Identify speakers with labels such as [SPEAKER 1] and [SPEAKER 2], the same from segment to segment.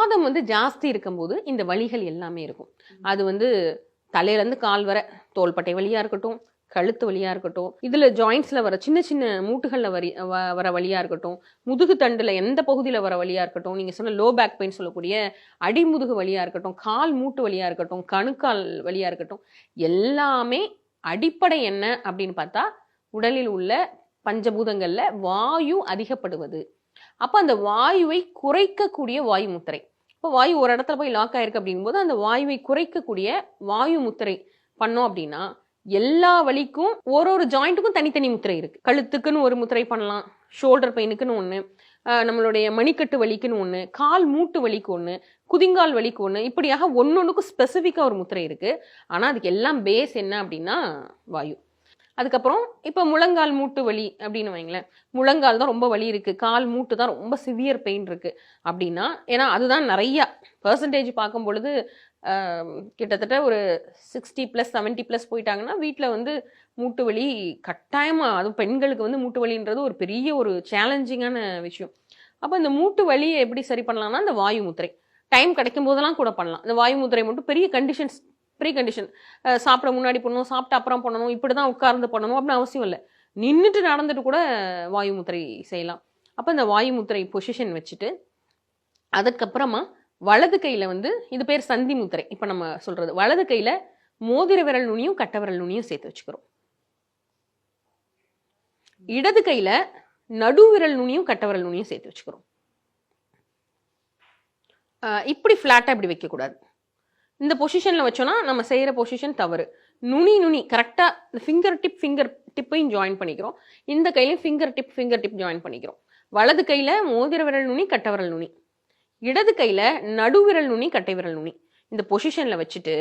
[SPEAKER 1] வாதம் வந்து ஜாஸ்தி இருக்கும்போது இந்த வலிகள் எல்லாமே இருக்கும். அது வந்து தலையிலேருந்து கால் வர, தோள்பட்டை வலியா இருக்கட்டும், கழுத்து வலியா இருக்கட்டும், இதுல ஜாயின்ஸ்ல வர சின்ன சின்ன மூட்டுகள்ல வர வலியா இருக்கட்டும், முதுகு தண்டுல எந்த பகுதியில வர வலியா இருக்கட்டும், நீங்க சொன்ன லோ பேக் பெயின் சொல்லக்கூடிய அடிமுதுகு வலியா இருக்கட்டும், கால் மூட்டு வலியா இருக்கட்டும், கணுக்கால் வலியா இருக்கட்டும், எல்லாமே அடிப்படை என்ன அப்படின்னு பார்த்தா உடலில் உள்ள பஞ்சபூதங்கள்ல வாயு அதிகப்படுவது. அப்ப அந்த வாயுவை குறைக்கக்கூடிய வாயு முத்திரை. இப்போ வாயு ஒரு இடத்துல போய் லாக் ஆயிருக்கு அப்படிங்கும்போது அந்த வாயுவை குறைக்கக்கூடிய வாயு முத்திரை பண்ணோம் அப்படின்னா எல்லா வலிக்கும் ஒரு ஜாயிண்ட்டுக்கும் தனித்தனி முத்திரை இருக்கு. கழுத்துக்குன்னு ஒரு முத்திரை பண்ணலாம், ஷோல்டர் பெயினுக்குன்னு ஒன்று, நம்மளுடைய மணிக்கட்டு வலிக்குன்னு ஒன்று, கால் மூட்டு வலிக்கு ஒன்று, குதிங்கால் வலிக்கு ஒன்று, இப்படியாக ஒன்னொன்றுக்கும் ஸ்பெசிஃபிக்காக ஒரு முத்திரை இருக்கு. ஆனால் அதுக்கு எல்லாம் பேஸ் என்ன அப்படின்னா வாயு. அதுக்கப்புறம் இப்போ முழங்கால் மூட்டு வலி அப்படின்னு வைங்களேன், முழங்கால் தான் ரொம்ப வலி இருக்குது, கால் மூட்டு தான் ரொம்ப சிவியர் பெயின் இருக்குது அப்படின்னா, ஏன்னா அதுதான் நிறையா பர்சன்டேஜ் பார்க்கும் பொழுது கிட்டத்தட்ட ஒரு 60+, 70+ போயிட்டாங்கன்னா வீட்டில் வந்து மூட்டு வலி கட்டாயமாக, அதுவும் பெண்களுக்கு வந்து மூட்டு வலின்றது ஒரு பெரிய ஒரு சேலஞ்சிங்கான விஷயம். அப்போ இந்த மூட்டு வலியை எப்படி சரி பண்ணலாம்னா இந்த வாயு முத்திரை டைம் கிடைக்கும் போதெல்லாம் கூட பண்ணலாம். இந்த வாயு முத்திரை மட்டும் பெரிய கண்டிஷன்ஸ், ப்ரீ கண்டிஷன், சாப்பிட முன்னாடி பண்ணணும், சாப்பிட்ட அப்புறம் பண்ணணும், இப்படி தான் உட்கார்ந்து பண்ணணும் அப்படின்னு அவசியம் இல்லை. நின்றுட்டு நடந்துட்டு கூட வாயு முத்திரை செய்யலாம். அப்போ இந்த வாயு முத்திரை பொசிஷன் வச்சுட்டு அதுக்கப்புறமா வலது கையில் வந்து இது பேர் சந்தி முத்திரை. இப்போ நம்ம சொல்றது வலது கையில் மோதிர விரல் நுனியும் கட்ட விரல் நுனியும் சேர்த்து வச்சுக்கிறோம். இடது கையில் நடு விரல் நுனியும் கட்ட விரல் நுனியும் சேர்த்து வச்சுக்கிறோம். இப்படி ஃப்ளாட்டாக இப்படி வைக்கக்கூடாது. இந்த பொசிஷனில் வச்சோன்னா நம்ம செய்கிற பொசிஷன் தவறு. நுனி கரெக்டாக ஃபிங்கர் டிப்பையும் ஜாயின் பண்ணிக்கிறோம். இந்த கையிலையும் ஃபிங்கர் டிப் ஜாயின் பண்ணிக்கிறோம். வலது கையில் மோதிர விரல் நுனி கட்ட விரல் நுனி, இடது கையில் நடு விரல் நுனி கட்டை விரல் நுனி. இந்த பொசிஷனில் வச்சுட்டு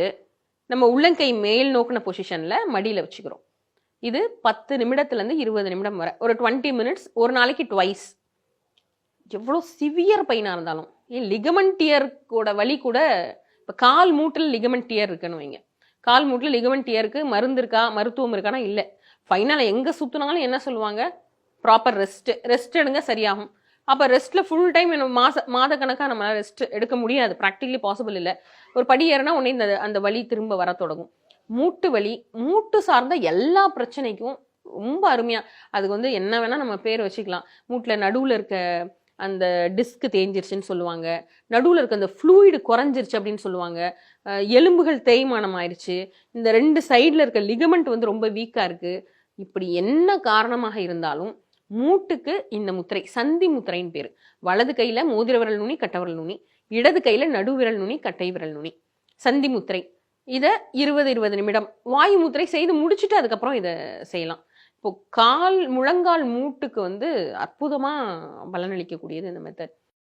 [SPEAKER 1] நம்ம உள்ளங்கை மேல் நோக்கின பொசிஷனில் மடியில் வச்சுக்கிறோம். இது 10 நிமிடத்துலேருந்து 20 நிமிடம் வரை, ஒரு 20 மினிட்ஸ், ஒரு நாளைக்கு ட்வைஸ். எவ்வளோ சிவியர் பெயினாக இருந்தாலும், லிகமெண்ட் டியர்க்கோட வலி கூட, இப்போ கால் மூட்டில் லிகமெண்ட் டியர் இருக்குன்னு வைங்க, கால் மூட்டில் லிகமெண்ட் டியருக்கு மருந்து இருக்கா, மருத்துவம் இருக்கானா இல்லை. ஃபைனலாக எங்கே சுற்றினாலும் என்ன சொல்லுவாங்க, ப்ராப்பர் ரெஸ்ட் எடுங்க சரியாகும். அப்போ ரெஸ்ட்டில் ஃபுல் டைம் என்ன மாத கணக்காக நம்மளால் ரெஸ்ட் எடுக்க முடியாது, ப்ராக்டிகலி பாசிபிள் இல்லை. ஒரு படி ஏறினா உடனே அந்த வலி திரும்ப வர தொடங்கும். மூட்டு வலி, மூட்டு சார்ந்த எல்லா பிரச்சனைக்கும் ரொம்ப அருமையாக, அதுக்கு வந்து என்ன வேணால் நம்ம பேர் வச்சுக்கலாம். மூட்டில் நடுவில் இருக்க அந்த டிஸ்க் தேஞ்சிருச்சுன்னு சொல்லுவாங்க, நடுவில் இருக்க அந்த ஃப்ளூயிடு குறைஞ்சிருச்சு அப்படின்னு சொல்லுவாங்க, எலும்புகள் தேய்மானம் ஆயிடுச்சு, இந்த 2 சைடில் இருக்க லிகமெண்ட் வந்து ரொம்ப வீக்காக இருக்குது. இப்படி என்ன காரணமாக இருந்தாலும் மூட்டுக்கு இந்த முத்திரை சந்தி முத்திரைன்னு பேர். வலது கையில் மோதிர விரல் நுனி கட்ட விரல் நுனி, இடது கையில் நடு விரல் நுனி கட்டை விரல் நுனி, சந்தி முத்திரை. இதை 20 நிமிடம் வாயு முத்திரை செய்து முடிச்சுட்டு அதுக்கப்புறம் இதை செய்யலாம். இப்போ முழங்கால் மூட்டுக்கு வந்து அற்புதமாக பலனளிக்கக்கூடியது இந்த மெத்தட்.